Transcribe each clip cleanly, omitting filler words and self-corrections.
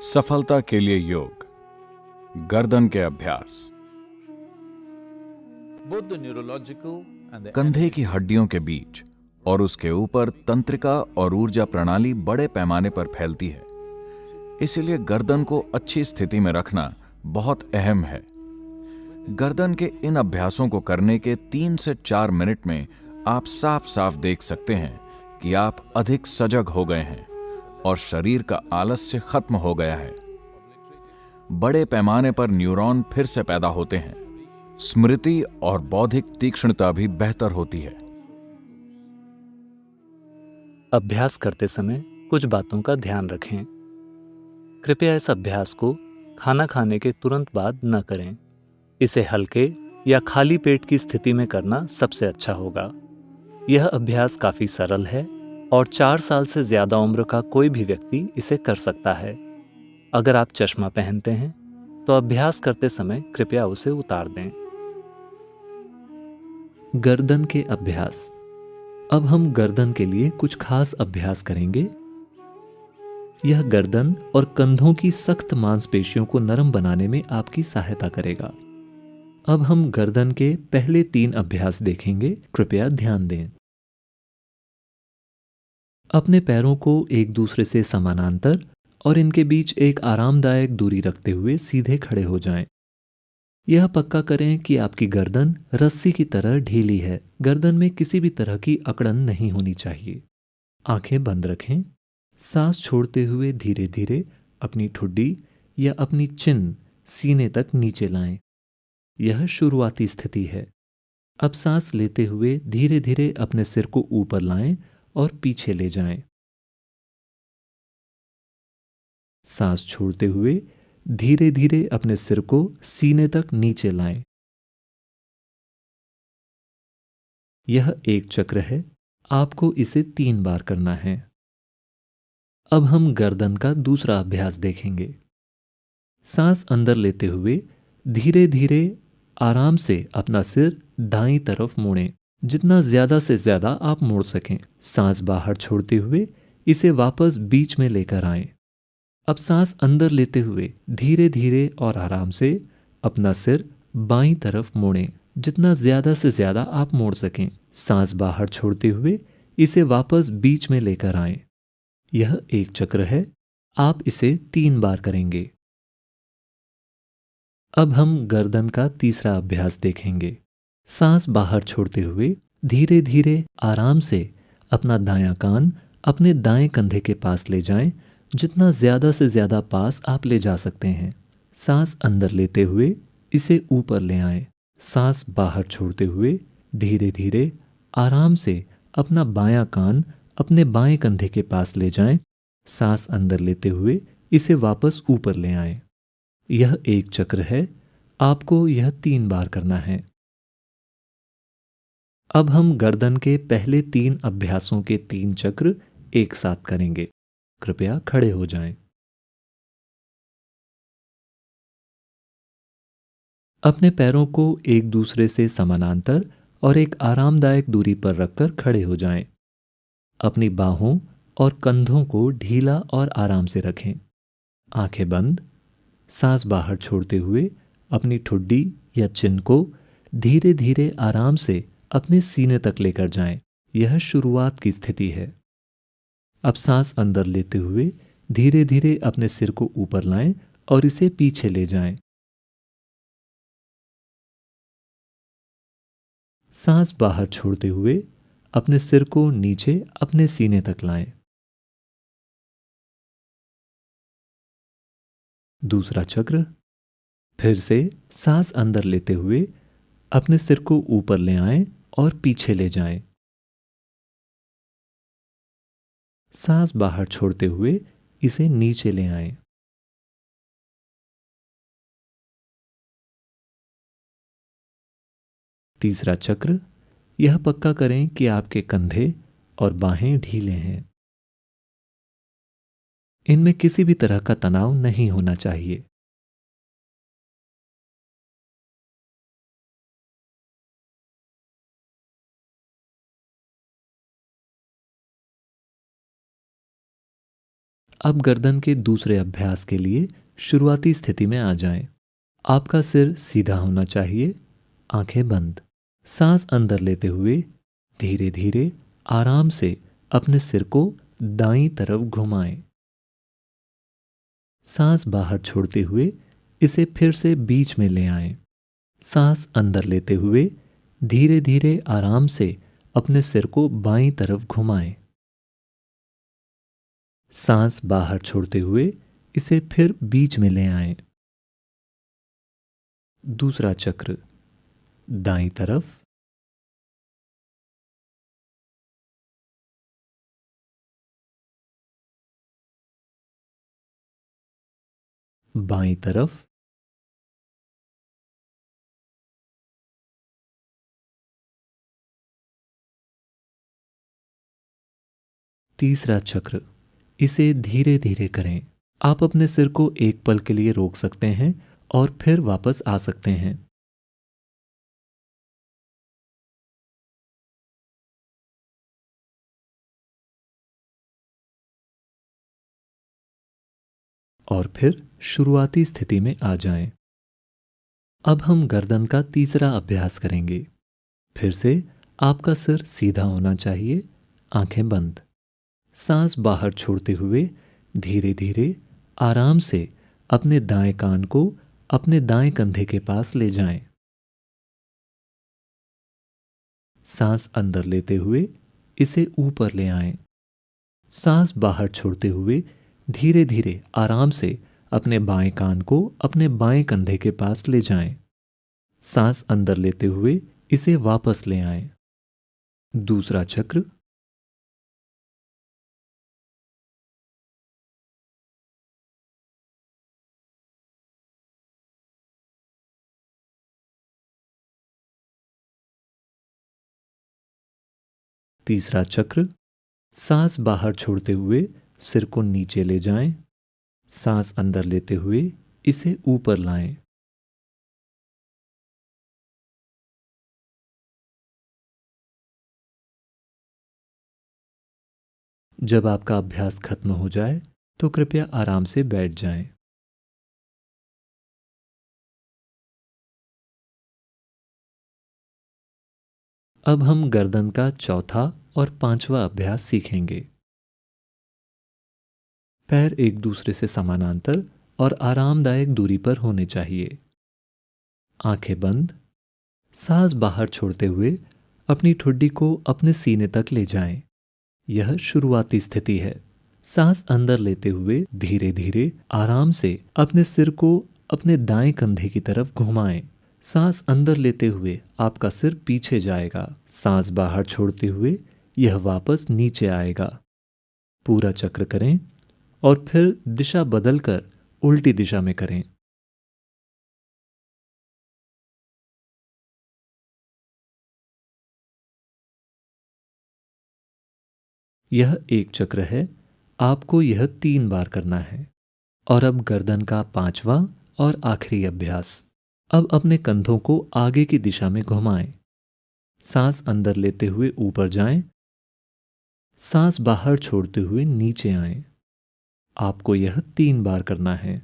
सफलता के लिए योग, गर्दन के अभ्यास। Both the neurological and the कंधे की energetic हड्डियों के बीच और उसके ऊपर तंत्रिका और ऊर्जा प्रणाली बड़े पैमाने पर फैलती है। इसलिए गर्दन को अच्छी स्थिति में रखना बहुत अहम है। गर्दन के इन अभ्यासों को करने के 3 से 4 मिनट में आप साफ साफ देख सकते हैं कि आप अधिक सजग हो गए हैं और शरीर का आलस्य खत्म हो गया है। बड़े पैमाने पर न्यूरॉन फिर से पैदा होते हैं। स्मृति और बौद्धिक तीक्ष्णता भी बेहतर होती है। अभ्यास करते समय कुछ बातों का ध्यान रखें। कृपया इस अभ्यास को खाना खाने के तुरंत बाद न करें। इसे हल्के या खाली पेट की स्थिति में करना सबसे अच्छा होगा। यह अभ्यास काफ़ी सरल है और 4 साल से ज़्यादा उम्र का कोई भी व्यक्ति इसे कर सकता है। अगर आप चश्मा पहनते हैं तो अभ्यास करते समय कृपया उसे उतार दें। गर्दन के अभ्यास। अब हम गर्दन के लिए कुछ खास अभ्यास करेंगे। यह गर्दन और कंधों की सख्त मांसपेशियों को नरम बनाने में आपकी सहायता करेगा। अब हम गर्दन के पहले 3 अभ्यास देखेंगे। कृपया ध्यान दें। अपने पैरों को एक दूसरे से समानांतर और इनके बीच एक आरामदायक दूरी रखते हुए सीधे खड़े हो जाएं। यह पक्का करें कि आपकी गर्दन रस्सी की तरह ढीली है। गर्दन में किसी भी तरह की अकड़न नहीं होनी चाहिए। आंखें बंद रखें। सांस छोड़ते हुए धीरे धीरे अपनी ठुड्डी या अपनी चिन सीने तक नीचे लाएं। यह शुरुआती स्थिति है। अब सांस लेते हुए धीरे धीरे अपने सिर को ऊपर लाएं और पीछे ले जाएं। सांस छोड़ते हुए धीरे धीरे अपने सिर को सीने तक नीचे लाएं। यह एक चक्र है। आपको इसे 3 बार करना है। अब हम गर्दन का दूसरा अभ्यास देखेंगे। सांस अंदर लेते हुए धीरे धीरे आराम से अपना सिर दाईं तरफ मोड़ें। जितना ज्यादा से ज्यादा आप मोड़ सकें। सांस बाहर छोड़ते हुए इसे वापस बीच में लेकर आएं। अब सांस अंदर लेते हुए धीरे धीरे और आराम से अपना सिर बाईं तरफ मोड़ें। जितना ज्यादा से ज्यादा आप मोड़ सकें। सांस बाहर छोड़ते हुए इसे वापस बीच में लेकर आएं। यह एक चक्र है। आप इसे 3 बार करेंगे। अब हम गर्दन का तीसरा अभ्यास देखेंगे। सांस बाहर छोड़ते हुए धीरे धीरे आराम से अपना दायां कान अपने दाएं कंधे के पास ले जाएं। जितना ज्यादा से ज्यादा पास आप ले जा सकते हैं। सांस अंदर लेते हुए इसे ऊपर ले आएं। सांस बाहर छोड़ते हुए धीरे धीरे आराम से अपना बायां कान अपने बाएं कंधे के पास ले जाएं। सांस अंदर लेते हुए इसे वापस ऊपर ले आएं। यह एक चक्र है। आपको यह 3 बार करना है। अब हम गर्दन के पहले 3 अभ्यासों के 3 चक्र एक साथ करेंगे। कृपया खड़े हो जाएं। अपने पैरों को एक दूसरे से समानांतर और एक आरामदायक दूरी पर रखकर खड़े हो जाएं। अपनी बाहों और कंधों को ढीला और आराम से रखें। आंखें बंद। सांस बाहर छोड़ते हुए अपनी ठुड्डी या चिन को धीरे धीरे आराम से अपने सीने तक लेकर जाएं। यह शुरुआत की स्थिति है। अब सांस अंदर लेते हुए धीरे धीरे अपने सिर को ऊपर लाएं और इसे पीछे ले जाएं। सांस बाहर छोड़ते हुए अपने सिर को नीचे अपने सीने तक लाएं। दूसरा चक्र। फिर से सांस अंदर लेते हुए अपने सिर को ऊपर ले आएं और पीछे ले जाएं। सांस बाहर छोड़ते हुए इसे नीचे ले आएं। तीसरा चक्र। यह पक्का करें कि आपके कंधे और बाहें ढीले हैं। इनमें किसी भी तरह का तनाव नहीं होना चाहिए। अब गर्दन के दूसरे अभ्यास के लिए शुरुआती स्थिति में आ जाएं। आपका सिर सीधा होना चाहिए, आंखें बंद। सांस अंदर लेते हुए धीरे धीरे आराम से अपने सिर को दाईं तरफ घुमाएं। सांस बाहर छोड़ते हुए इसे फिर से बीच में ले आएं। सांस अंदर लेते हुए धीरे धीरे आराम से अपने सिर को बाईं तरफ घुमाएं। सांस बाहर छोड़ते हुए इसे फिर बीच में ले आएं। दूसरा चक्र, दाईं तरफ, बाईं तरफ, तीसरा चक्र। इसे धीरे धीरे करें। आप अपने सिर को एक पल के लिए रोक सकते हैं और फिर वापस आ सकते हैं। और फिर शुरुआती स्थिति में आ जाएं। अब हम गर्दन का तीसरा अभ्यास करेंगे। फिर से आपका सिर सीधा होना चाहिए, आंखें बंद। सांस बाहर छोड़ते हुए धीरे धीरे आराम से अपने दाएं कान को अपने दाएं कंधे के पास ले जाएं। सांस अंदर लेते हुए इसे ऊपर ले आएं। सांस बाहर छोड़ते हुए धीरे धीरे आराम से अपने बाएं कान को अपने बाएं कंधे के पास ले जाएं। सांस अंदर लेते हुए इसे वापस ले आएं। दूसरा चक्र, तीसरा चक्र। सांस बाहर छोड़ते हुए सिर को नीचे ले जाएं। सांस अंदर लेते हुए इसे ऊपर लाएं। जब आपका अभ्यास खत्म हो जाए तो कृपया आराम से बैठ जाएं। अब हम गर्दन का चौथा और पांचवा अभ्यास सीखेंगे। पैर एक दूसरे से समानांतर और आरामदायक दूरी पर होने चाहिए। आंखें बंद। सांस बाहर छोड़ते हुए अपनी ठुड्डी को अपने सीने तक ले जाएं। यह शुरुआती स्थिति है। सांस अंदर लेते हुए धीरे धीरे आराम से अपने सिर को अपने दाएं कंधे की तरफ घुमाएं। सांस अंदर लेते हुए आपका सिर पीछे जाएगा। सांस बाहर छोड़ते हुए यह वापस नीचे आएगा। पूरा चक्र करें और फिर दिशा बदलकर उल्टी दिशा में करें। यह एक चक्र है। आपको यह 3 बार करना है। और अब गर्दन का पांचवा और आखिरी अभ्यास। अब अपने कंधों को आगे की दिशा में घुमाएं। सांस अंदर लेते हुए ऊपर जाएं। सांस बाहर छोड़ते हुए नीचे आएं। आपको यह 3 बार करना है।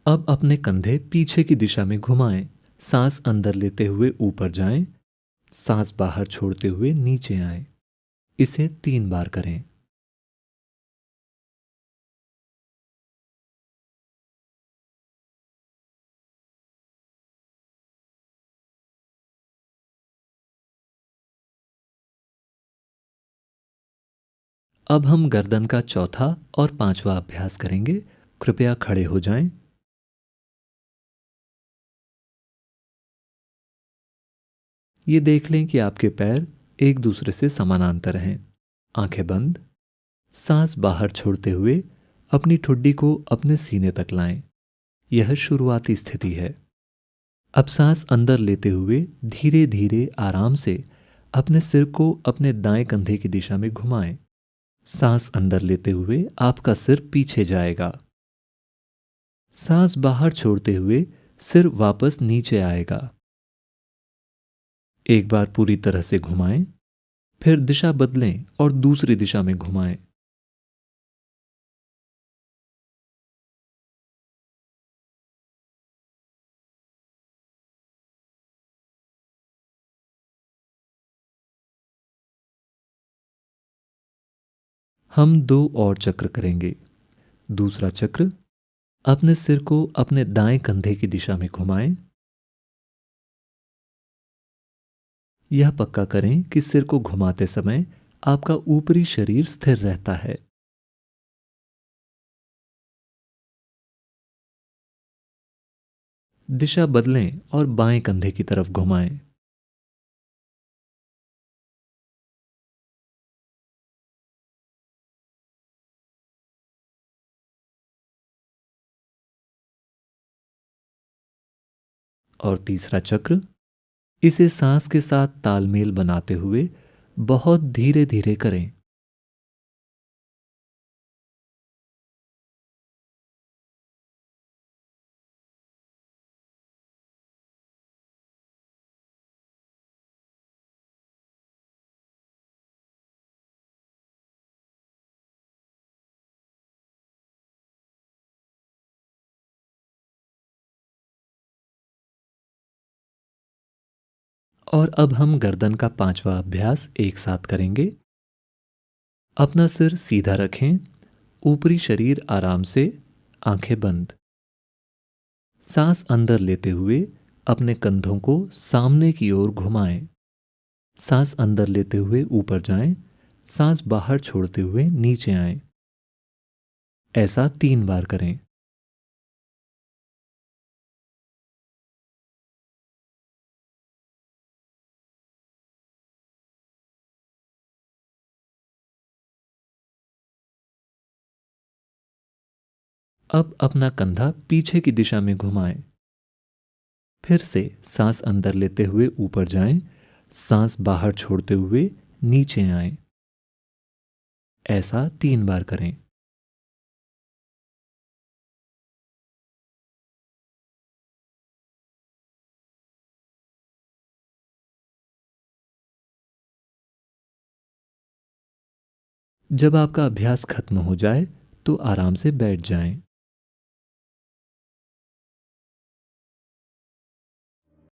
अब अपने कंधे पीछे की दिशा में घुमाएं। सांस अंदर लेते हुए ऊपर जाएं। सांस बाहर छोड़ते हुए नीचे आएं। इसे 3 बार करें। अब हम गर्दन का चौथा और पांचवा अभ्यास करेंगे। कृपया खड़े हो जाएं। ये देख लें कि आपके पैर एक दूसरे से समानांतर हैं। आंखें बंद। सांस बाहर छोड़ते हुए अपनी ठुड्डी को अपने सीने तक लाएं। यह शुरुआती स्थिति है। अब सांस अंदर लेते हुए धीरे धीरे आराम से अपने सिर को अपने दाएं कंधे की दिशा में घुमाएं। सांस अंदर लेते हुए आपका सिर पीछे जाएगा। सांस बाहर छोड़ते हुए सिर वापस नीचे आएगा। एक बार पूरी तरह से घुमाएं, फिर दिशा बदलें और दूसरी दिशा में घुमाएं। हम 2 और चक्र करेंगे। दूसरा चक्र, अपने सिर को अपने दाएं कंधे की दिशा में घुमाएं। यह पक्का करें कि सिर को घुमाते समय आपका ऊपरी शरीर स्थिर रहता है। दिशा बदलें और बाएं कंधे की तरफ घुमाएं। और तीसरा चक्र, इसे सांस के साथ तालमेल बनाते हुए बहुत धीरे धीरे करें। और अब हम गर्दन का 5वां अभ्यास एक साथ करेंगे। अपना सिर सीधा रखें, ऊपरी शरीर आराम से, आंखें बंद। सांस अंदर लेते हुए अपने कंधों को सामने की ओर घुमाएं। सांस अंदर लेते हुए ऊपर जाएं, सांस बाहर छोड़ते हुए नीचे आएं। ऐसा 3 बार करें। अब अपना कंधा पीछे की दिशा में घुमाएं। फिर से सांस अंदर लेते हुए ऊपर जाएं, सांस बाहर छोड़ते हुए नीचे आएं। ऐसा 3 बार करें। जब आपका अभ्यास खत्म हो जाए तो आराम से बैठ जाएं।